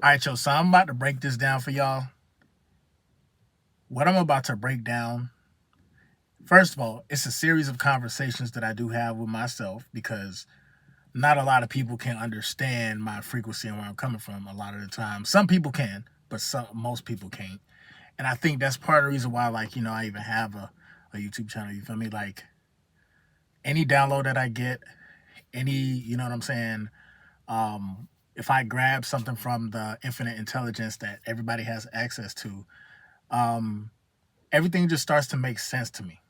All right, yo, so I'm about to break this down for y'all. What I'm about to break down, first of all, it's a series of conversations that I do have with myself because not a lot of people can understand my frequency and where I'm coming from a lot of the time. Some people can, but most people can't. And I think that's part of the reason why, like, I even have a YouTube channel, you feel me? Like, any download that I get, you know what I'm saying? If I grab something from the infinite intelligence that everybody has access to, um, everything just starts to make sense to me.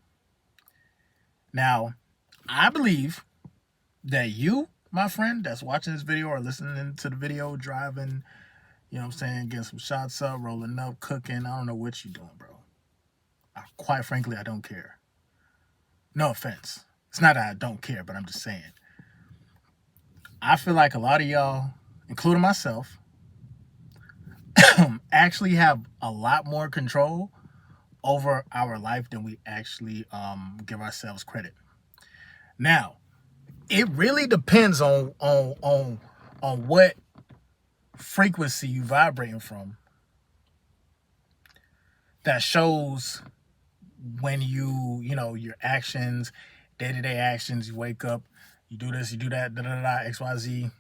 Now, I believe that you, my friend, that's watching this video or listening to the video, driving, you know what I'm saying, getting some shots up, rolling up, cooking, I don't know what you're doing, bro. Quite frankly, I don't care. No offense. It's not that I don't care, but I'm just saying. I feel like a lot of y'all, including myself, actually have a lot more control over our life than we actually give ourselves credit. Now, it really depends on what frequency you vibrating from. That shows when your actions, day-to-day actions, you wake up, you do this, you do that, da da da, XYZ.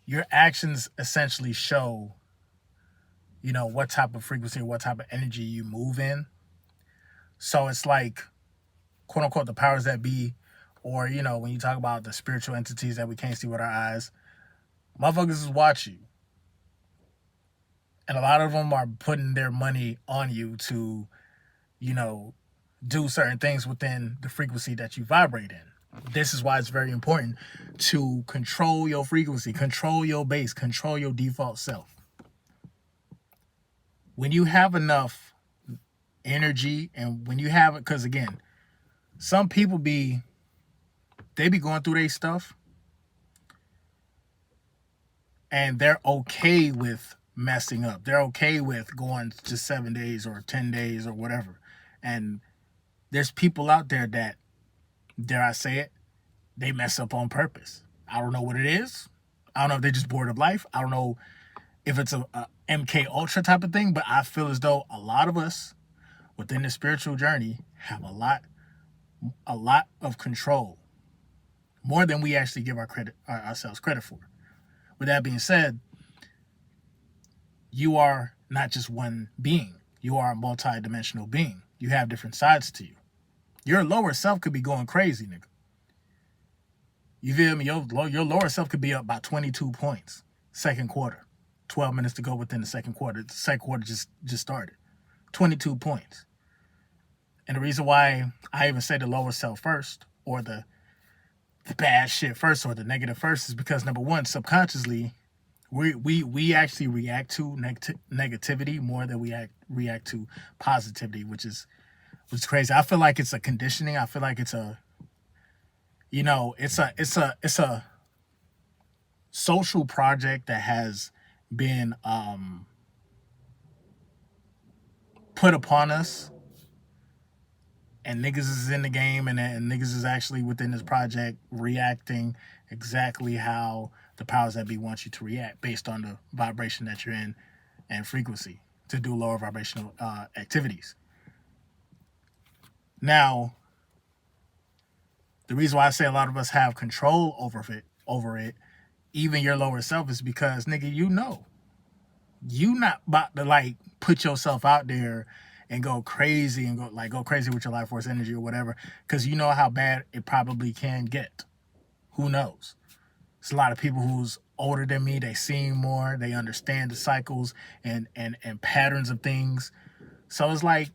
Your actions essentially show, what type of frequency, what type of energy you move in. So it's like, quote unquote, the powers that be, or, when you talk about the spiritual entities that we can't see with our eyes, motherfuckers is watching you. And a lot of them are putting their money on you to, do certain things within the frequency that you vibrate in. This is why it's very important to control your frequency, control your base, control your default self. When you have enough energy and when you have it, because again, some people be going through their stuff and they're okay with messing up. They're okay with going to 7 days or 10 days or whatever. And there's people out there that, dare I say it, they mess up on purpose. I don't know what it is. I don't know if they're just bored of life. I don't know if it's a MK Ultra type of thing, but I feel as though a lot of us within the spiritual journey have a lot of control, more than we actually give ourselves credit for. With that being said, you are not just one being. You are a multi-dimensional being. You have different sides to you. Your lower self could be going crazy, nigga. You feel me? Your lower self could be up by 22 points. Second quarter. 12 minutes to go within the second quarter. The second quarter just started. 22 points. And the reason why I even say the lower self first, or the bad shit first, or the negative first, is because, number one, subconsciously, we actually react to negativity more than we react to positivity, which is crazy. I feel like it's a conditioning. I feel like it's a it's a social project that has been put upon us, and niggas is in the game, and niggas is actually within this project reacting exactly how the powers that be want you to react based on the vibration that you're in and frequency to do lower vibrational activities. Now, the reason why I say a lot of us have control over it, even your lower self, is because, nigga, you not about to like put yourself out there and go crazy and go crazy with your life force energy or whatever, because you know how bad it probably can get. Who knows? There's a lot of people who's older than me. They seen more. They understand the cycles and patterns of things. So it's like,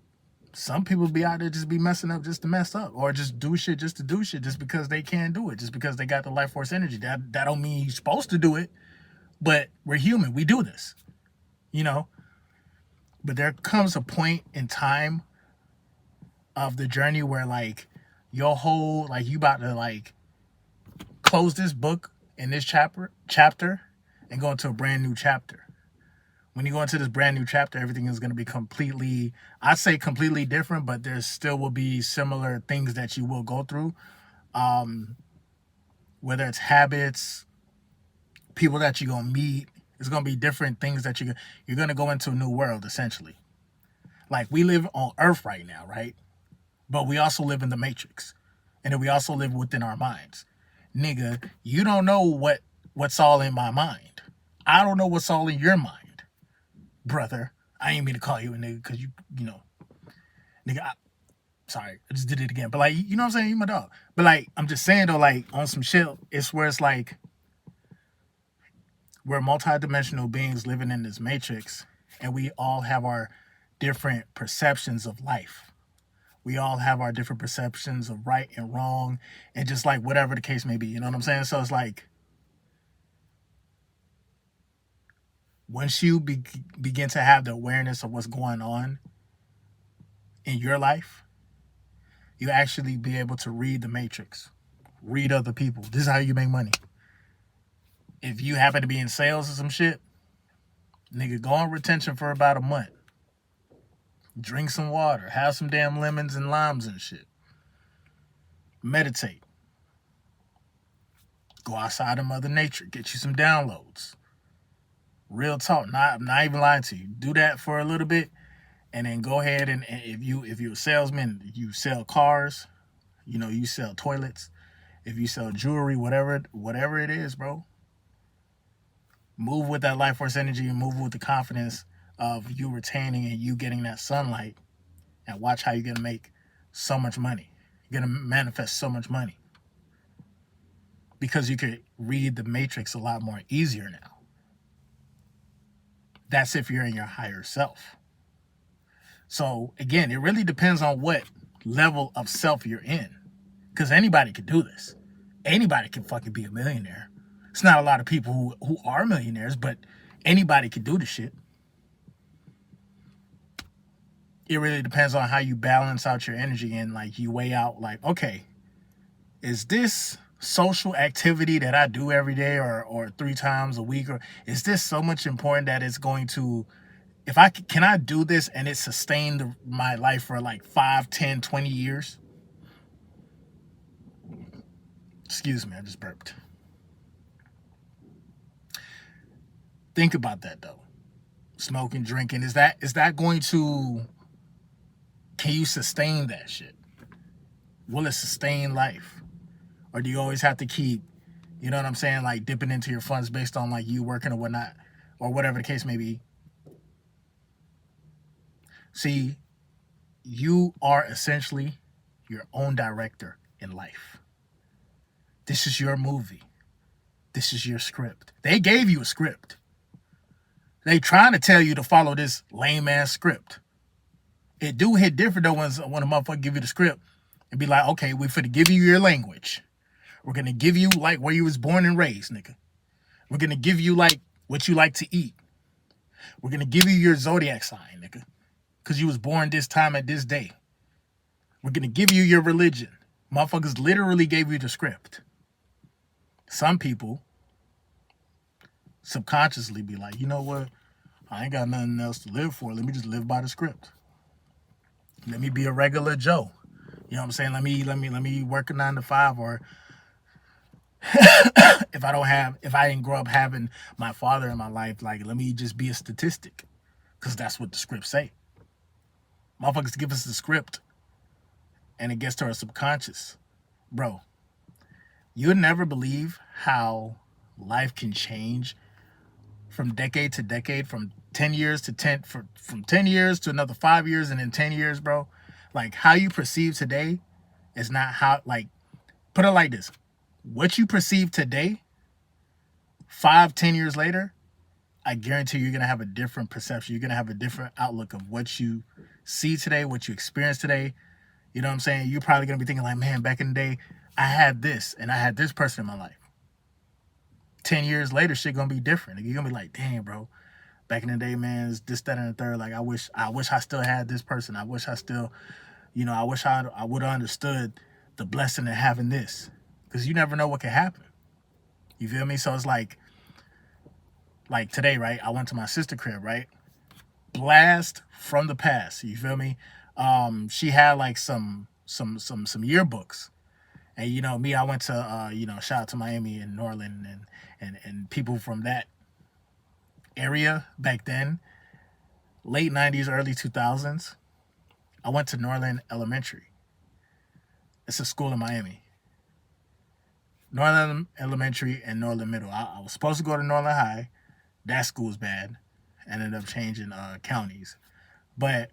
some people be out there just be messing up just to mess up, or just do shit just to do shit, just because they can do it, just because they got the life force energy. That don't mean you're supposed to do it, but we're human. We do this, you know. But there comes a point in time of the journey where, like, your whole, like, you about to like close this book in this chapter and go into a brand new chapter. When you go into this brand new chapter, everything is going to be completely, I'd say completely different, but there still will be similar things that you will go through. Whether it's habits, people that you're going to meet, It's gonna be different things that you're gonna go into a new world essentially. Like we live on Earth right now, right? But we also live in the Matrix, and then we also live within our minds. Nigga, you don't know what's all in my mind. I don't know what's all in your mind, brother. I ain't mean to call you a nigga because you know, nigga. Sorry, I just did it again. But like, you know what I'm saying? You my dog. But like, I'm just saying though, like on some shit, it's where it's like we're multidimensional beings living in this matrix, and we all have our different perceptions of life. We all have our different perceptions of right and wrong, and just like whatever the case may be. You know what I'm saying? So it's like once you begin to have the awareness of what's going on in your life, you actually be able to read the matrix, read other people. This is how you make money. If you happen to be in sales or some shit, nigga, go on retention for about a month. Drink some water, have some damn lemons and limes and shit. Meditate. Go outside of Mother Nature, get you some downloads. Real talk, not even lying to you. Do that for a little bit, and then go ahead and if you're a salesman, you sell cars, you know, you sell toilets, if you sell jewelry, whatever it is, bro. Move with that life force energy and move with the confidence of you retaining and you getting that sunlight, and watch how you're gonna make so much money. You're gonna manifest so much money because you could read the matrix a lot more easier now. That's if you're in your higher self. So again, it really depends on what level of self you're in, because anybody could do this. Anybody can fucking be a millionaire. It's not a lot of people who are millionaires, but anybody could do the shit. It really depends on how you balance out your energy and like you weigh out like, okay, is this social activity that I do every day or 3 times a week, or is this so much important that it's going to, if I can I do this and it sustained my life for like 5, 10, 20 years? Excuse me, I just burped. Think about that though. Smoking, drinking, is that going to, can you sustain that shit? Will it sustain life? Or do you always have to keep, you know what I'm saying, like dipping into your funds based on like you working or whatnot, or whatever the case may be? See, you are essentially your own director in life. This is your movie. This is your script. They gave you a script. They trying to tell you to follow this lame ass script. It do hit different though when a motherfucker give you the script and be like, okay, we finna give you your language. We're gonna give you like where you was born and raised, nigga. We're gonna give you like what you like to eat. We're gonna give you your zodiac sign, nigga, because you was born this time at this day. We're gonna give you your religion. Motherfuckers literally gave you the script. Some people subconsciously be like, you know what? I ain't got nothing else to live for. Let me just live by the script. Let me be a regular Joe. You know what I'm saying? Let me work a 9 to 5, or if I didn't grow up having my father in my life, like let me just be a statistic, because that's what the scripts say. Motherfuckers give us the script, and it gets to our subconscious, bro. You'll never believe how life can change from decade to decade, from 10 years to from 10 years to another 5 years, and then 10 years, bro. Like how you perceive today is not how, like, put it like this. What you perceive today, 5, 10 years later, I guarantee you're going to have a different perception. You're going to have a different outlook of what you see today, what you experience today. You know what I'm saying? You're probably going to be thinking like, man, back in the day, I had this and I had this person in my life. 10 years later, shit going to be different. You're going to be like, damn, bro, back in the day, man, it's this, that, and the third. Like, I wish I still had this person. I wish I still, you know, I wish I would have understood the blessing of having this. Because you never know what can happen. You feel me? So it's like today, right? I went to my sister crib, right? Blast from the past. You feel me? She had like some yearbooks. And you know, me, I went to you know, shout out to Miami and Norland and people from that area back then, late 90s, early 2000s. I went to Norland Elementary. It's a school in Miami. Norland Elementary and Norland Middle. I was supposed to go to Norland High. That school's bad. Ended up changing counties. But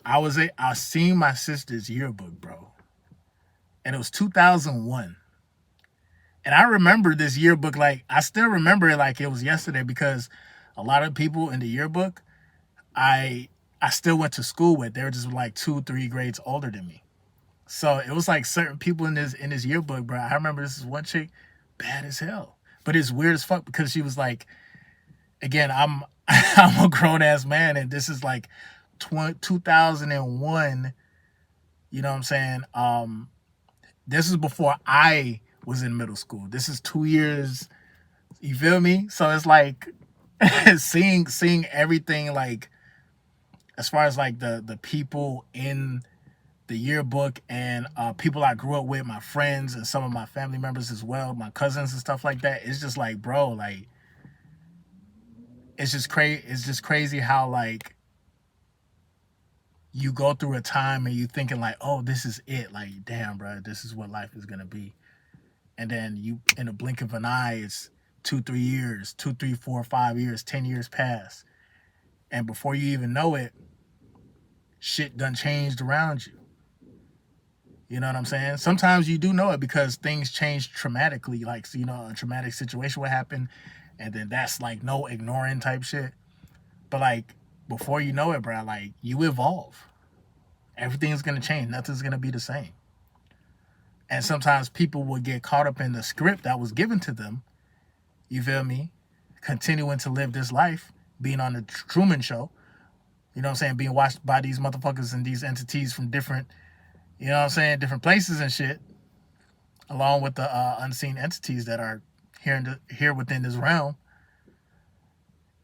I seen my sister's yearbook, bro. And it was 2001. And I remember this yearbook like I still remember it like it was yesterday because a lot of people in the yearbook I I still went to school with. They were just like 2, 3 grades older than me. So it was like certain people in this yearbook, bro. I remember this is one chick, bad as hell. But it's weird as fuck because she was like, again, I'm I'm a grown ass man, and this is like 2001. You know what I'm saying? This is before I was in middle school. This is 2 years. You feel me? So it's like seeing everything like as far as like the people in the yearbook and people I grew up with, my friends and some of my family members as well, my cousins and stuff like that. It's just like, bro, like it's just crazy. It's just crazy how like you go through a time and you thinking like, oh, this is it. Like, damn, bro, this is what life is gonna be. And then you, in a blink of an eye, it's 2, 3 years, 2, 3, 4, 5 years, 10 years pass, and before you even know it, shit done changed around you. You know what I'm saying? Sometimes you do know it because things change traumatically. Like, so, a traumatic situation will happen, and then that's like no ignoring type shit. But like before you know it, bro, like you evolve. Everything's gonna change. Nothing's gonna be the same. And sometimes people will get caught up in the script that was given to them. You feel me? Continuing to live this life, being on the Truman Show. You know what I'm saying? Being watched by these motherfuckers and these entities from different, you know what I'm saying, different places and shit, along with the unseen entities that are here within this realm.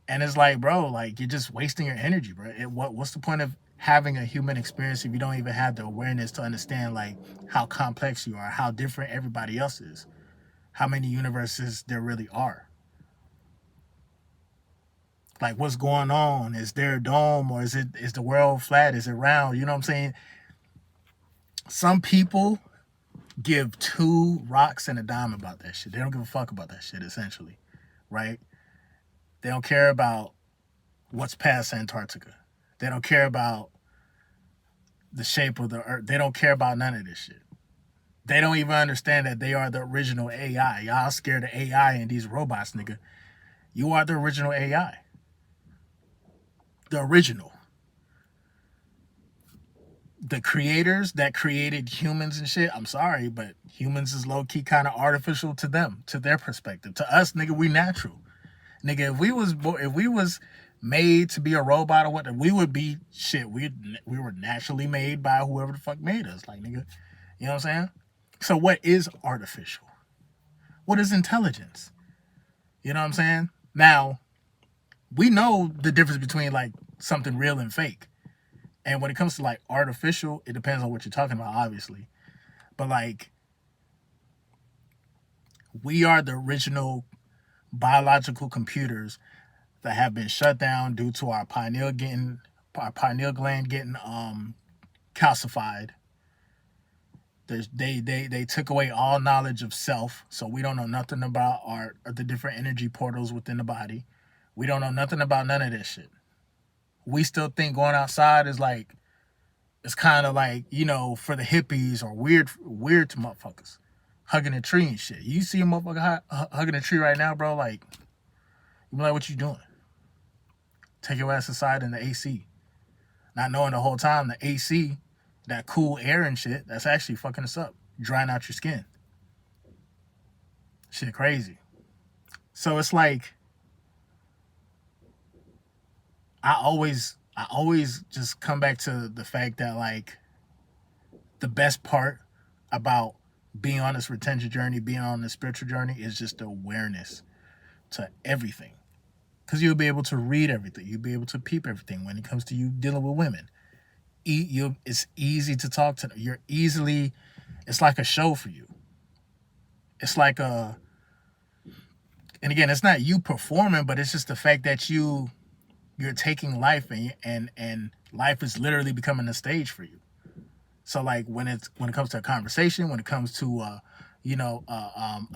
And it's like, bro, like you're just wasting your energy, bro. What's the point of having a human experience if you don't even have the awareness to understand like how complex you are, how different everybody else is, how many universes there really are? Like what's going on? Is there a dome or is the world flat? Is it round? You know what I'm saying? Some people give two rocks and a dime about that shit. They don't give a fuck about that shit, essentially, right? They don't care about what's past Antarctica. They don't care about the shape of the earth. They don't care about none of this shit. They don't even understand that they are the original AI. Y'all scared of AI and these robots, nigga. You are the original AI. The original. The creators that created humans and shit, I'm sorry, but humans is low key kind of artificial to them, to their perspective. To us, nigga, we natural. Nigga, if we was made to be a robot or what, we would be shit. We were naturally made by whoever the fuck made us. Like, nigga, you know what I'm saying? So what is artificial? What is intelligence? You know what I'm saying? Now, we know the difference between like something real and fake. And when it comes to like artificial, it depends on what you're talking about, obviously. But like, we are the original biological computers that have been shut down due to our pineal gland getting calcified. They took away all knowledge of self, so we don't know nothing about our the different energy portals within the body. We don't know nothing about none of this shit. We still think going outside is like it's kind of like for the hippies or weird to motherfuckers hugging a tree and shit. You see a motherfucker hugging a tree right now, bro? Like you be like, what you doing? Take your ass inside in the AC, not knowing the whole time the AC, that cool air and shit, that's actually fucking us up, drying out your skin. Shit crazy. So it's like I always just come back to the fact that like the best part about being on this retention journey, being on this spiritual journey is just the awareness to everything. Because you'll be able to read everything. You'll be able to peep everything when it comes to you dealing with women. It's easy to talk to them. It's like a show for you. It's like And again, it's not you performing, but it's just the fact that you're taking life and life is literally becoming a stage for you. So like when it comes to a conversation, when it comes to a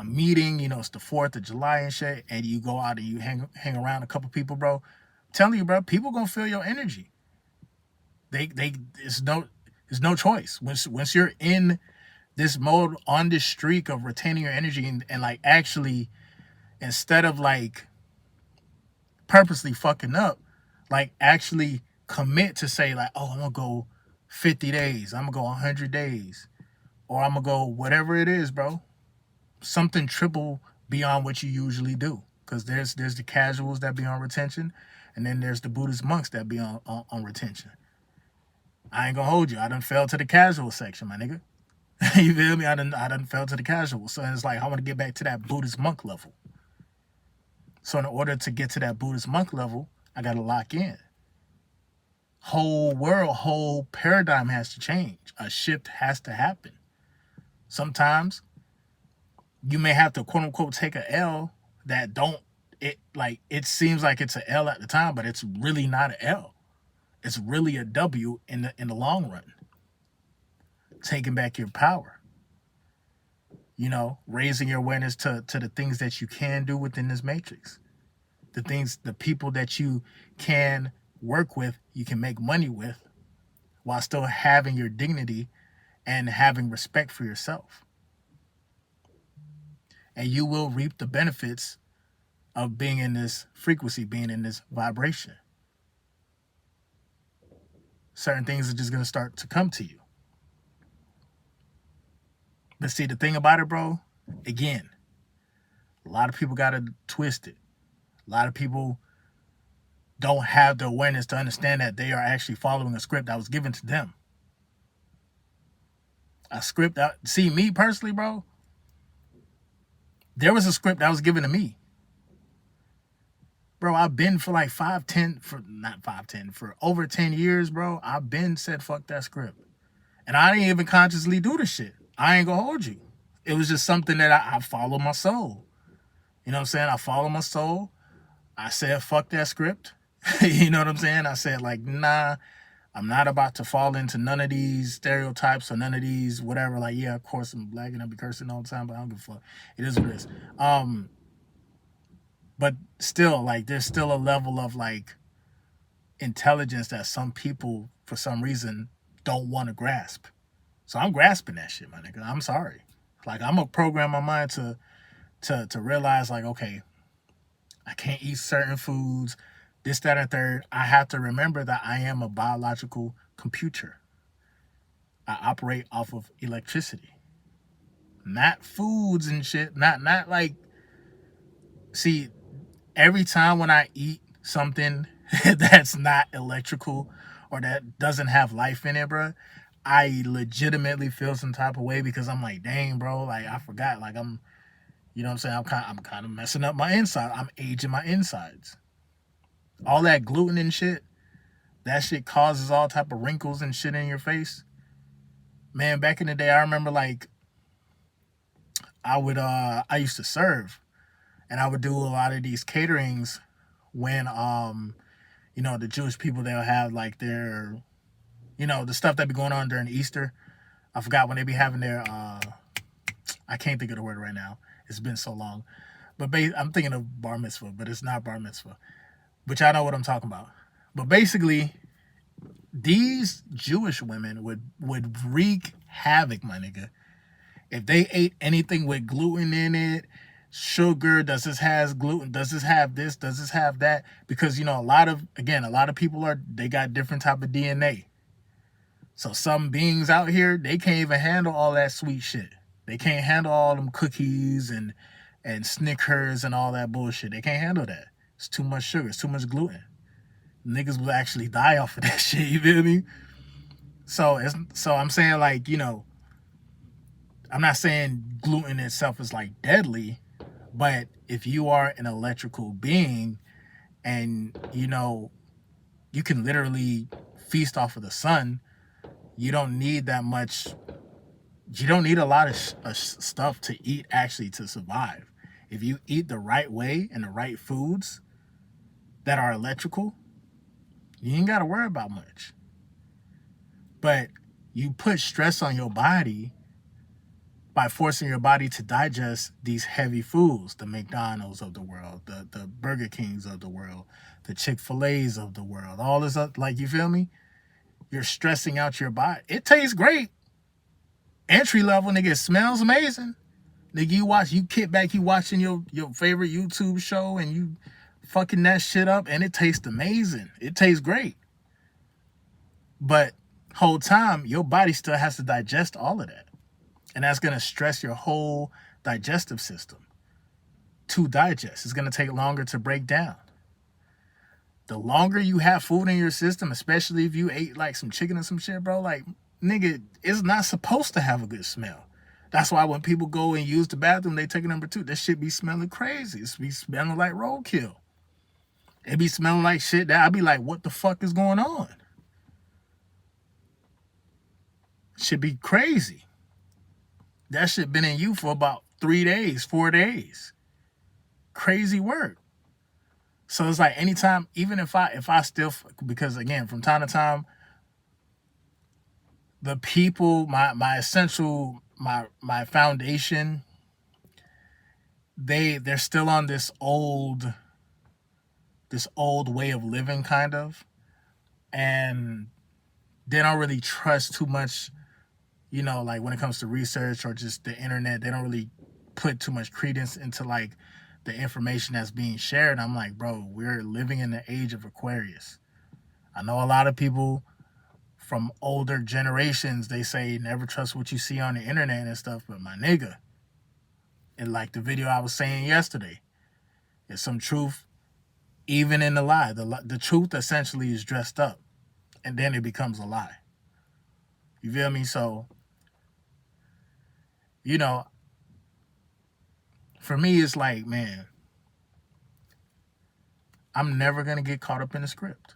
meeting, it's the 4th of July and shit, and you go out and you hang around a couple people, bro. I'm telling you, bro, people gonna feel your energy. They there's no choice. Once you're in this mode, on this streak of retaining your energy and like actually, instead of like purposely fucking up, like actually commit to say like, oh, I'm gonna go 50 days, I'm gonna go 100 days, or I'm gonna go whatever it is, bro. Something triple beyond what you usually do. Because there's the casuals that be on retention, and then there's the Buddhist monks that be on retention. I ain't gonna hold you. I done fell to the casual section, my nigga. You feel me? I done fell to the casual. So it's like I want to get back to that Buddhist monk level. So in order to get to that Buddhist monk level, I gotta lock in. Whole paradigm has to change. A shift has to happen. Sometimes you may have to quote unquote take a L that don't it seems like it's an L at the time, but it's really not an L. It's really a W in the long run. Taking back your power. Raising your awareness to the things that you can do within this matrix. The people that you can work with, you can make money with, while still having your dignity and having respect for yourself. And you will reap the benefits of being in this frequency, being in this vibration. Certain things are just going to start to come to you. But see, the thing about it, bro, again, a lot of people got it twisted. A lot of people don't have the awareness to understand that they are actually following a script that was given to them. A script that, see, me personally, bro, there was a script that was given to me. Bro, I've been for like for over 10 years, bro. I've been said, fuck that script. And I didn't even consciously do the shit. I ain't gonna hold you. It was just something that I follow my soul. You know what I'm saying? I follow my soul. I said, fuck that script. You know what I'm saying? I said, like, nah, I'm not about to fall into none of these stereotypes or none of these whatever. Like, yeah, of course I'm black and I be cursing all the time, but I don't give a fuck. It is what it is. But still, like, there's still a level of like intelligence that some people, for some reason, don't want to grasp. So I'm grasping that shit, my nigga. I'm sorry. Like, I'm gonna program my mind to realize, like, okay, I can't eat certain foods, this, that, and third. I have to remember that I am a biological computer. I operate off of electricity, not foods and shit. Not like, see, every time when I eat something that's not electrical or that doesn't have life in it, bro, I legitimately feel some type of way, because I'm like, dang, bro, like, I forgot, like, I'm, you know what I'm saying, I'm kind of messing up my inside. I'm aging my insides. All that gluten and shit, that shit causes all type of wrinkles and shit in your face. Man, back in the day, I remember, like, I used to serve, and I would do a lot of these caterings when the Jewish people, they'll have like their, the stuff that be going on during Easter. I forgot when they be having their I can't think of the word right now. It's been so long. But I'm thinking of bar mitzvah, but it's not bar mitzvah. But y'all know what I'm talking about. But basically, these Jewish women would wreak havoc, my nigga. If they ate anything with gluten in it, sugar, does this have gluten, does this have this, does this have that? Because, a lot of people they got different type of DNA. So some beings out here, they can't even handle all that sweet shit. They can't handle all them cookies and Snickers and all that bullshit. They can't handle that. It's too much sugar. It's too much gluten. Niggas will actually die off of that shit. You feel me? So I'm saying, like, I'm not saying gluten itself is like deadly, but if you are an electrical being and you can literally feast off of the sun, you don't need that much. You don't need a lot of stuff to eat actually to survive. If you eat the right way and the right foods that are electrical, you ain't got to worry about much. But you put stress on your body by forcing your body to digest these heavy foods, the McDonald's of the world, the Burger Kings of the world, the Chick-fil-A's of the world, all this, like, you feel me? You're stressing out your body. It tastes great. Entry level, nigga, it smells amazing. Nigga, you kick back, you watching your favorite YouTube show and you fucking that shit up and it tastes amazing. It tastes great. But whole time, your body still has to digest all of that. And that's going to stress your whole digestive system to digest. It's going to take longer to break down. The longer you have food in your system, especially if you ate like some chicken or some shit, bro, like, nigga, it's not supposed to have a good smell. That's why when people go and use the bathroom, they take a number 2. That shit be smelling crazy. It be smelling like roadkill. It be smelling like shit that I be like, what the fuck is going on? Should be crazy. That shit been in you for about 3 days, 4 days. Crazy work. So it's like anytime, even if I still, because again, from time to time, the people, my essential, my foundation, they're still on this old way of living, kind of, and they don't really trust too much, you know, like when it comes to research or just the internet. They don't really put too much credence into like the information that's being shared. I'm like, bro, we're living in the age of Aquarius. I know a lot of people from older generations, they say never trust what you see on the internet and stuff, but my nigga, and like the video I was saying yesterday, there's some truth even in the lie. The truth essentially is dressed up and then it becomes a lie. You feel me? So, you know, for me, it's like, man, I'm never going to get caught up in the script.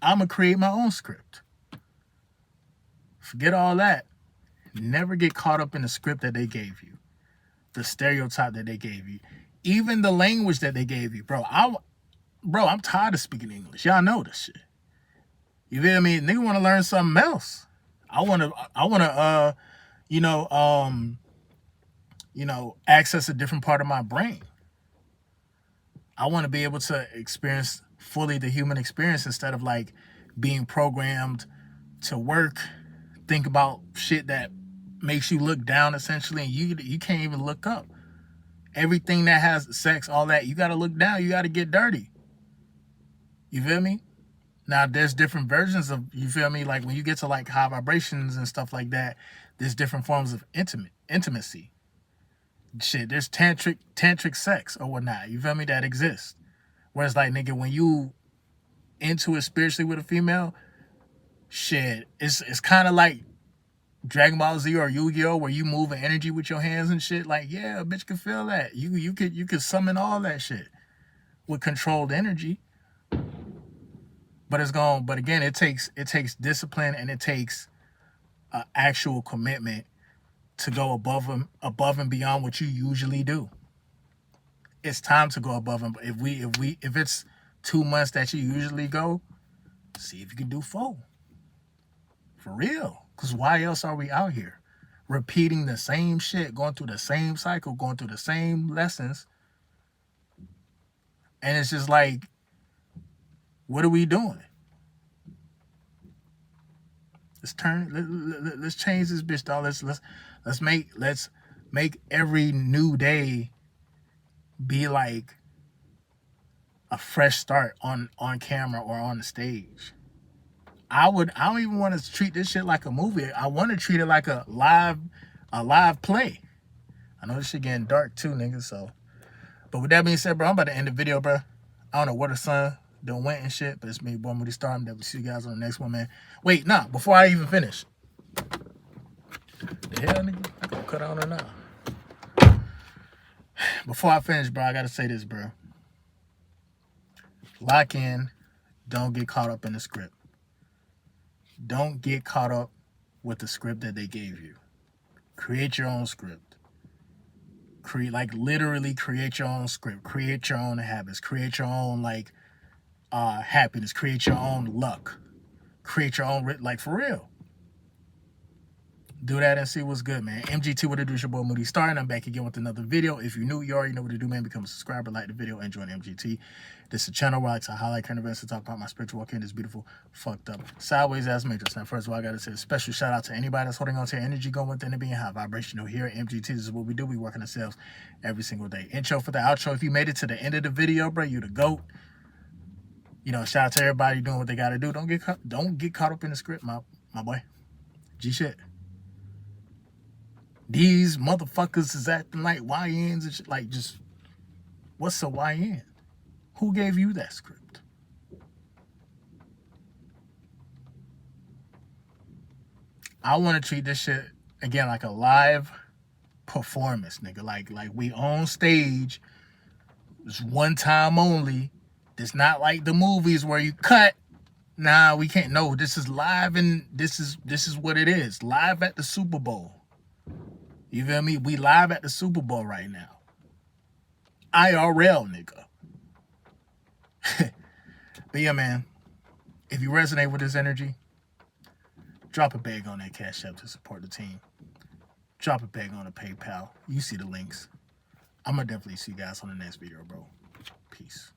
I'm going to create my own script. Forget all that. Never get caught up in the script that they gave you. The stereotype that they gave you. Even the language that they gave you. Bro, I'm tired of speaking English. Y'all know this shit. You feel me? Nigga want to learn something else. I want to, access a different part of my brain. I want to be able to experience fully the human experience instead of like being programmed to work, think about shit that makes you look down essentially, and you can't even look up. Everything that has sex, all that, you got to look down. You got to get dirty. You feel me? Now, there's different versions of, you feel me? Like when you get to like high vibrations and stuff like that, there's different forms of intimacy. Shit, there's tantric sex or whatnot. You feel me? That exists. Whereas like, nigga, when you into it spiritually with a female, shit, it's kind of like Dragon Ball Z or Yu-Gi-Oh, where you move an energy with your hands and shit. Like, yeah, a bitch can feel that. You could summon all that shit with controlled energy. But again, it takes discipline and it takes actual commitment to go above and beyond what you usually do. It's time to go above and if it's 2 months that you usually go, see if you can do 4. For real. Because why else are we out here? Repeating the same shit, going through the same cycle, going through the same lessons. And it's just like, what are we doing? Let's change this bitch, dog. Let's make every new day be like a fresh start on camera or on the stage. I don't even want to treat this shit like a movie. I want to treat it like a live play. I know this shit getting dark too, nigga. So, but with that being said, bro, I'm about to end the video, bro. I don't know where the sun done went and shit, but it's me, boy, MOODYSTARR. I'm definitely see you guys on the next one, man. Wait, nah, before I even finish. The hell, nigga? I gonna cut on or now. Before I finish, bro, I gotta say this, bro. Lock in. Don't get caught up in the script. Don't get caught up with the script that they gave you. Create your own script. literally create your own script, create your own habits, create your own like happiness, create your own luck, create your own like for real. Do that and see what's good, man. MGT, what it do? It's your boy MOODYSTARR, and I'm back again with another video. If you're new, you already know what to do, man. Become a subscriber, like the video, and join MGT. This is a channel where I like to highlight current events and talk about my spiritual walk in this beautiful, fucked up, sideways ass matrix. Now, first of all, I gotta say a special shout out to anybody that's holding on to energy going within and being high vibrational. Here at MGT, this is what we do. We work on ourselves every single day. Intro for the outro. If you made it to the end of the video, bro, you the GOAT. You know, shout out to everybody doing what they gotta do. Don't get caught up in the script, my boy. G shit. These motherfuckers is acting like YNs and shit. Like, just, what's a YN? Who gave you that script? I want to treat this shit, again, like a live performance, nigga. Like we on stage. It's one time only. It's not like the movies where you cut. Nah, we can't. No, this is live, and this is what it is. Live at the Super Bowl. You feel me? We live at the Super Bowl right now. IRL, nigga. But yeah, man, if you resonate with this energy, drop a bag on that Cash App to support the team. Drop a bag on a PayPal. You see the links. I'm going to definitely see you guys on the next video, bro. Peace.